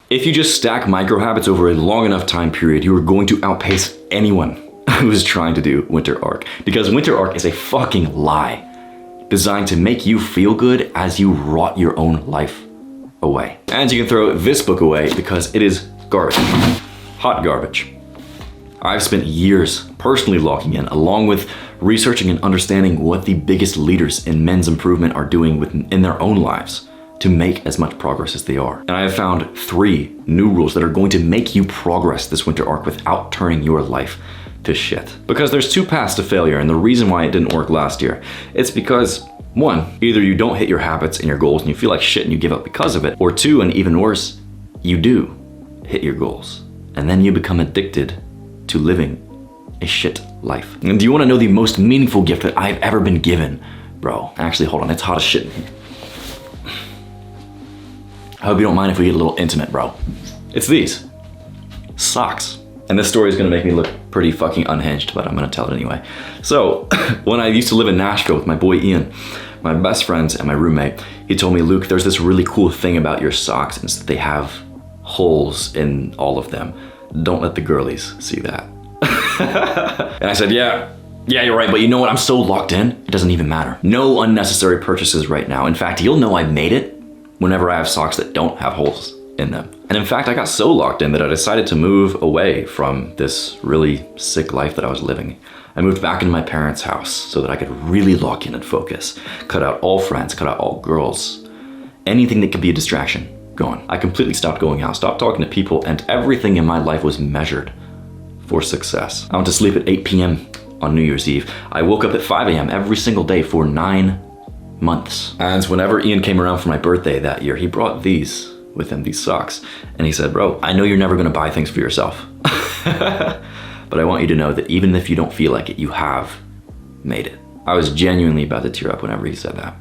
If you just stack micro habits over a long enough time period, you are going to outpace anyone who is trying to do Winter Arc. Because Winter Arc is a fucking lie designed to make you feel good as you rot your own life away. And you can throw this book away because it is garbage. Hot garbage. I've spent years personally logging in, along with researching and understanding what the biggest leaders in men's improvement are doing in their own lives to make as much progress as they are. And I have found 3 new rules that are going to make you progress this Winter Arc without turning your life to shit. Because there's 2 paths to failure, and the reason why it didn't work last year, it's because 1, either you don't hit your habits and your goals and you feel like shit and you give up because of it, or 2, and even worse, you do hit your goals. And then you become addicted to living a shit life. And do you wanna know the most meaningful gift that I've ever been given? Bro, actually, hold on, it's hot as shit in here. I hope you don't mind if we get a little intimate, bro. It's these. Socks. And this story is gonna make me look pretty fucking unhinged, but I'm gonna tell it anyway. So, when I used to live in Nashville with my boy Ian, my best friends and my roommate, he told me, Luke, there's this really cool thing about your socks, and it's that they have holes in all of them. Don't let the girlies see that. And I said, yeah, you're right, but you know what? I'm so locked in, it doesn't even matter. No unnecessary purchases right now. In fact, you'll know I made it whenever I have socks that don't have holes in them. And in fact, I got so locked in that I decided to move away from this really sick life that I was living. I moved back into my parents' house so that I could really lock in and focus. Cut out all friends, cut out all girls. Anything that could be a distraction, gone. I completely stopped going out, stopped talking to people, and everything in my life was measured for success. I went to sleep at 8 p.m. on New Year's Eve. I woke up at 5 a.m. every single day for 9 months. And whenever Ian came around for my birthday that year, he brought these with him, these socks. And he said, bro, I know you're never gonna buy things for yourself, but I want you to know that even if you don't feel like it, you have made it. I was genuinely about to tear up whenever he said that.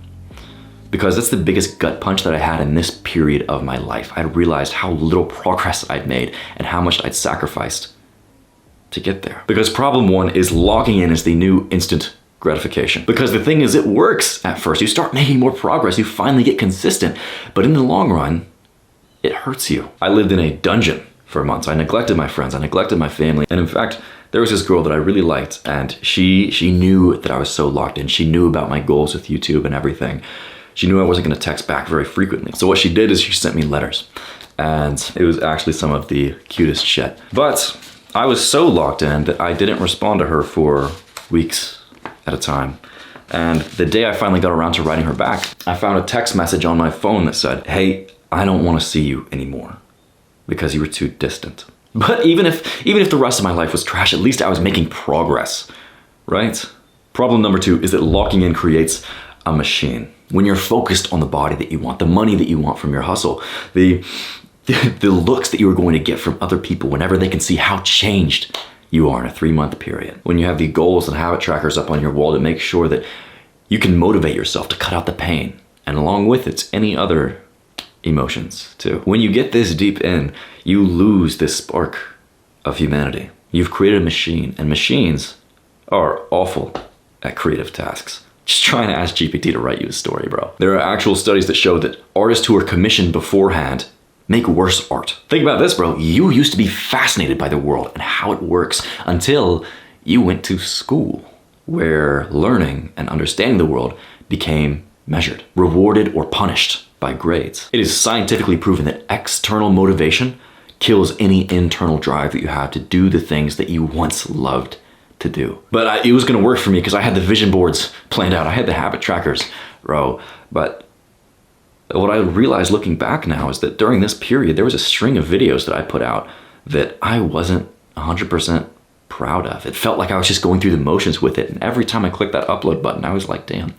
Because that's the biggest gut punch that I had in this period of my life. I realized how little progress I'd made and how much I'd sacrificed to get there. Because problem 1 is logging in as the new instant gratification. Because the thing is, it works at first. You start making more progress, you finally get consistent, but in the long run, it hurts you. I lived in a dungeon for months. I neglected my friends, I neglected my family, and in fact, there was this girl that I really liked, and she knew that I was so locked in. She knew about my goals with YouTube and everything. She knew I wasn't gonna text back very frequently. So what she did is she sent me letters, and it was actually some of the cutest shit. But I was so locked in that I didn't respond to her for weeks at a time. And the day I finally got around to writing her back, I found a text message on my phone that said, hey, I don't want to see you anymore because you were too distant. But even if the rest of my life was trash, at least I was making progress, right? Problem number 2 is that locking in creates a machine. When you're focused on the body that you want, the money that you want from your hustle, the looks that you are going to get from other people whenever they can see how changed you are in a 3-month period. When you have the goals and habit trackers up on your wall to make sure that you can motivate yourself to cut out the pain, and along with it, any other emotions too. When you get this deep in, you lose this spark of humanity. You've created a machine, and machines are awful at creative tasks. Just trying to ask GPT to write you a story, bro. There are actual studies that show that artists who are commissioned beforehand make worse art. Think about this, bro. You used to be fascinated by the world and how it works until you went to school, where learning and understanding the world became measured, rewarded or punished by grades. It is scientifically proven that external motivation kills any internal drive that you have to do the things that you once loved to do. But it was gonna work for me because I had the vision boards planned out. I had the habit trackers, bro. But what I realized looking back now is that during this period, there was a string of videos that I put out that I wasn't 100% proud of. It felt like I was just going through the motions with it. And every time I clicked that upload button, I was like, damn,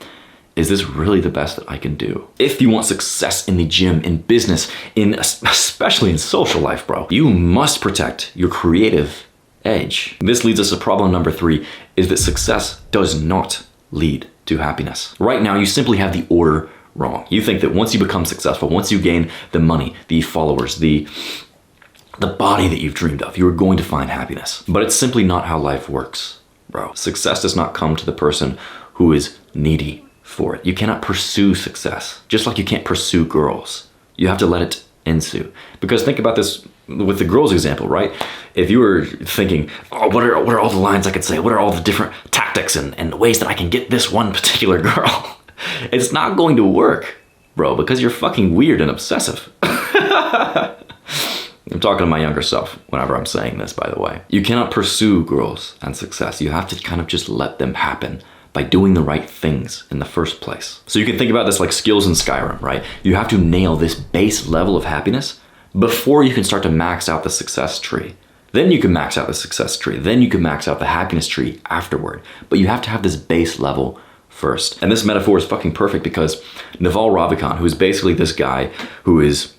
is this really the best that I can do? If you want success in the gym, in business, especially in social life, bro, you must protect your creative edge. This leads us to problem number 3, is that success does not lead to happiness. Right now, you simply have the order wrong. You think that once you become successful, once you gain the money, the followers, the body that you've dreamed of, you're going to find happiness. But it's simply not how life works, bro. Success does not come to the person who is needy for it. You cannot pursue success, just like you can't pursue girls. You have to let it into. Because think about this with the girls example, right? If you were thinking, oh, what are all the lines I could say? What are all the different tactics and ways that I can get this one particular girl? It's not going to work, bro, because you're fucking weird and obsessive. I'm talking to my younger self whenever I'm saying this, by the way. You cannot pursue girls and success. You have to kind of just let them happen by doing the right things in the first place. So you can think about this like skills in Skyrim, right? You have to nail this base level of happiness before you can start to max out the success tree. Then you can max out the success tree. Then you can max out the happiness tree afterward. But you have to have this base level first. And this metaphor is fucking perfect because Naval Ravikant, who is basically this guy who is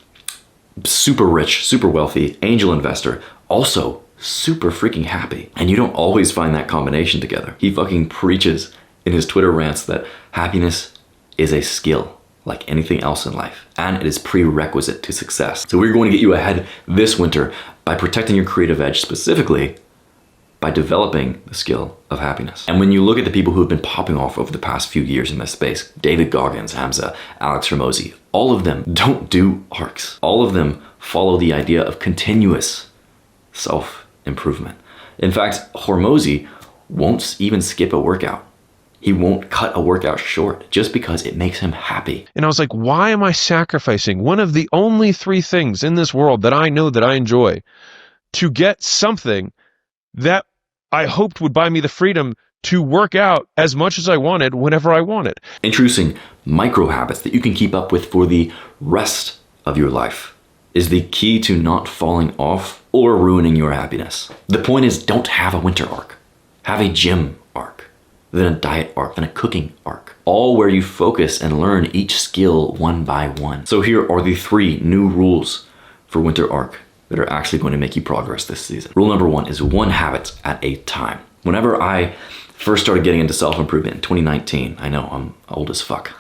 super rich, super wealthy, angel investor, also super freaking happy. And you don't always find that combination together. He fucking preaches in his Twitter rants that happiness is a skill like anything else in life, and it is prerequisite to success. So we're going to get you ahead this winter by protecting your creative edge, specifically by developing the skill of happiness. And when you look at the people who have been popping off over the past few years in this space, David Goggins, Hamza, Alex Hormozi, all of them don't do arcs. All of them follow the idea of continuous self-improvement. In fact, Hormozi won't even skip a workout. He won't cut a workout short just because it makes him happy. And I was like, why am I sacrificing one of the only 3 things in this world that I know that I enjoy to get something that I hoped would buy me the freedom to work out as much as I wanted whenever I wanted? Introducing micro habits that you can keep up with for the rest of your life is the key to not falling off or ruining your happiness. The point is, don't have a winter arc. Have a gym arc, then a diet arc, then a cooking arc. All where you focus and learn each skill one by one. So here are the 3 new rules for winter arc that are actually going to make you progress this season. Rule number 1 is 1 habit at a time. Whenever I first started getting into self-improvement in 2019, I know I'm old as fuck.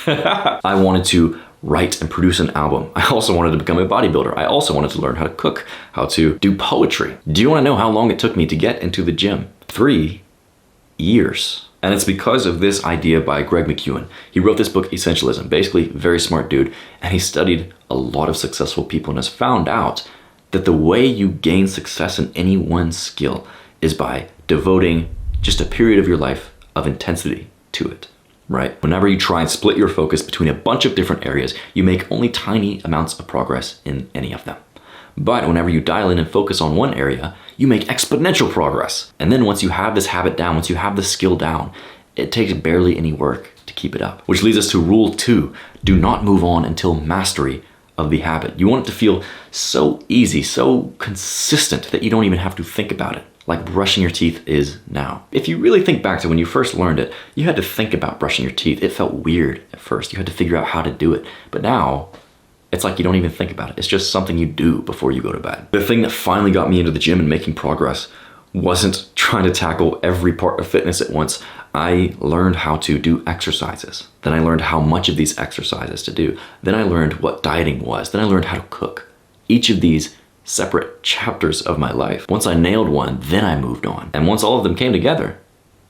I wanted to write and produce an album. I also wanted to become a bodybuilder. I also wanted to learn how to cook, how to do poetry. Do you want to know how long it took me to get into the gym? 3 years. And it's because of this idea by Greg McKeown. He wrote this book, Essentialism, basically very smart dude, and he studied a lot of successful people and has found out that the way you gain success in any one skill is by devoting just a period of your life of intensity to it, right? Whenever you try and split your focus between a bunch of different areas, you make only tiny amounts of progress in any of them. But whenever you dial in and focus on one area, you make exponential progress. And then once you have this habit down, once you have the skill down, it takes barely any work to keep it up. Which leads us to rule 2, do not move on until mastery of the habit. You want it to feel so easy, so consistent that you don't even have to think about it, like brushing your teeth is now. If you really think back to when you first learned it, you had to think about brushing your teeth. It felt weird at first. You had to figure out how to do it. But now, it's like you don't even think about it. It's just something you do before you go to bed. The thing that finally got me into the gym and making progress wasn't trying to tackle every part of fitness at once. I learned how to do exercises. Then I learned how much of these exercises to do. Then I learned what dieting was. Then I learned how to cook. Each of these separate chapters of my life. Once I nailed one, then I moved on. And once all of them came together,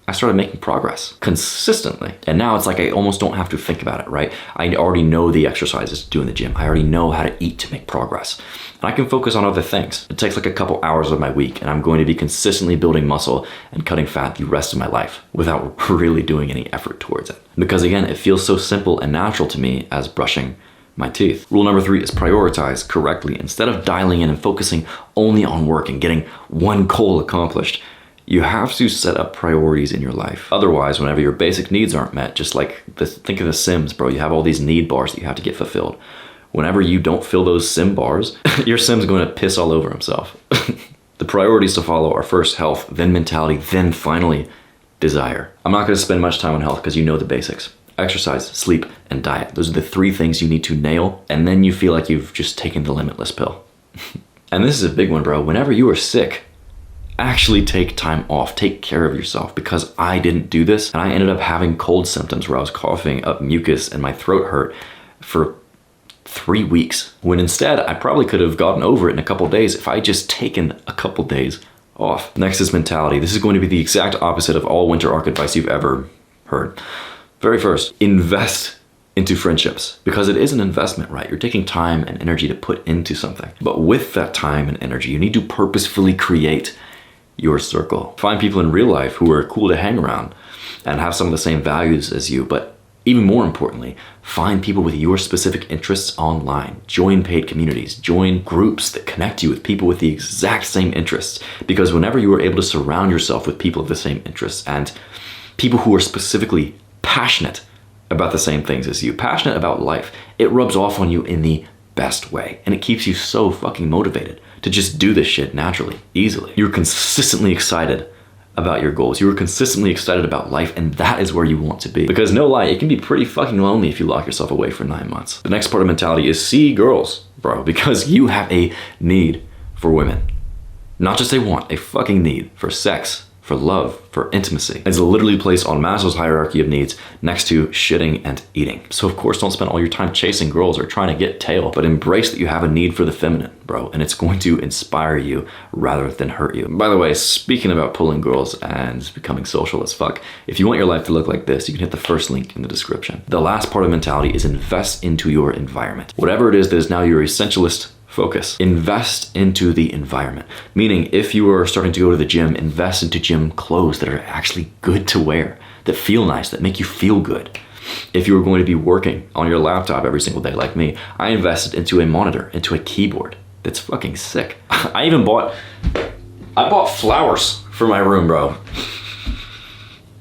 I started making progress consistently. And now it's like I almost don't have to think about it, right? I already know the exercises to do in the gym. I already know how to eat to make progress. And I can focus on other things. It takes like a couple hours of my week, and I'm going to be consistently building muscle and cutting fat the rest of my life without really doing any effort towards it. Because again, it feels so simple and natural to me as brushing my teeth. Rule number 3 is prioritize correctly. Instead of dialing in and focusing only on work and getting one goal accomplished, you have to set up priorities in your life. Otherwise, whenever your basic needs aren't met, just like think of the Sims, bro. You have all these need bars that you have to get fulfilled. Whenever you don't fill those Sim bars, your Sim's going to piss all over himself. The priorities to follow are first health, then mentality, then finally desire. I'm not going to spend much time on health because you know the basics. Exercise, sleep, and diet. Those are the 3 things you need to nail, and then you feel like you've just taken the limitless pill. And this is a big one, bro. Whenever you are sick, actually take time off, take care of yourself, because I didn't do this and I ended up having cold symptoms where I was coughing up mucus and my throat hurt for 3 weeks, when instead I probably could have gotten over it in a couple days if I had just taken a couple days off. Next is mentality. This is going to be the exact opposite of all winter arc advice you've ever heard. Very first, invest into friendships because it is an investment, right? You're taking time and energy to put into something. But with that time and energy, you need to purposefully create your circle. Find people in real life who are cool to hang around and have some of the same values as you, but even more importantly, find people with your specific interests online. Join paid communities, join groups that connect you with people with the exact same interests. Because whenever you are able to surround yourself with people of the same interests and people who are specifically passionate about the same things as you, passionate about life, it rubs off on you in the best way. And it keeps you so fucking motivated to just do this shit naturally, easily. You're consistently excited about your goals. You are consistently excited about life, and that is where you want to be. Because no lie, it can be pretty fucking lonely if you lock yourself away for 9 months. The next part of mentality is see girls, bro, because you have a need for women. Not just a want, a fucking need for sex, for love, for intimacy. It's literally placed on Maslow's hierarchy of needs next to shitting and eating. So of course, don't spend all your time chasing girls or trying to get tail, but embrace that you have a need for the feminine, bro, and it's going to inspire you rather than hurt you. By the way, speaking about pulling girls and becoming social as fuck, if you want your life to look like this, you can hit the first link in the description. The last part of mentality is invest into your environment. Whatever it is that is now your essentialist focus. Invest into the environment. Meaning, if you are starting to go to the gym, invest into gym clothes that are actually good to wear, that feel nice, that make you feel good. If you are going to be working on your laptop every single day like me, I invested into a monitor, into a keyboard that's fucking sick. I bought flowers for my room, bro,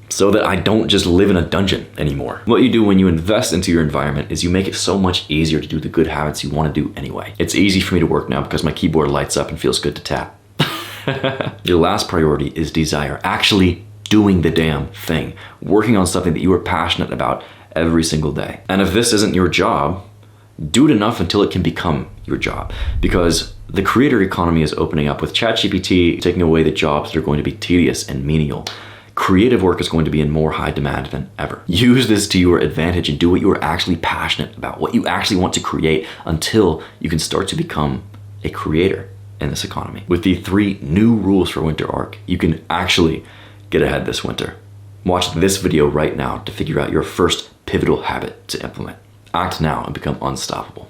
so that I don't just live in a dungeon anymore. What you do when you invest into your environment is you make it so much easier to do the good habits you want to do anyway. It's easy for me to work now because my keyboard lights up and feels good to tap. Your last priority is desire. Actually doing the damn thing. Working on something that you are passionate about every single day. And if this isn't your job, do it enough until it can become your job. Because the creator economy is opening up with ChatGPT taking away the jobs that are going to be tedious and menial. Creative work is going to be in more high demand than ever. Use this to your advantage and do what you are actually passionate about, what you actually want to create until you can start to become a creator in this economy. With the 3 new rules for Winter Arc, you can actually get ahead this winter. Watch this video right now to figure out your first pivotal habit to implement. Act now and become unstoppable.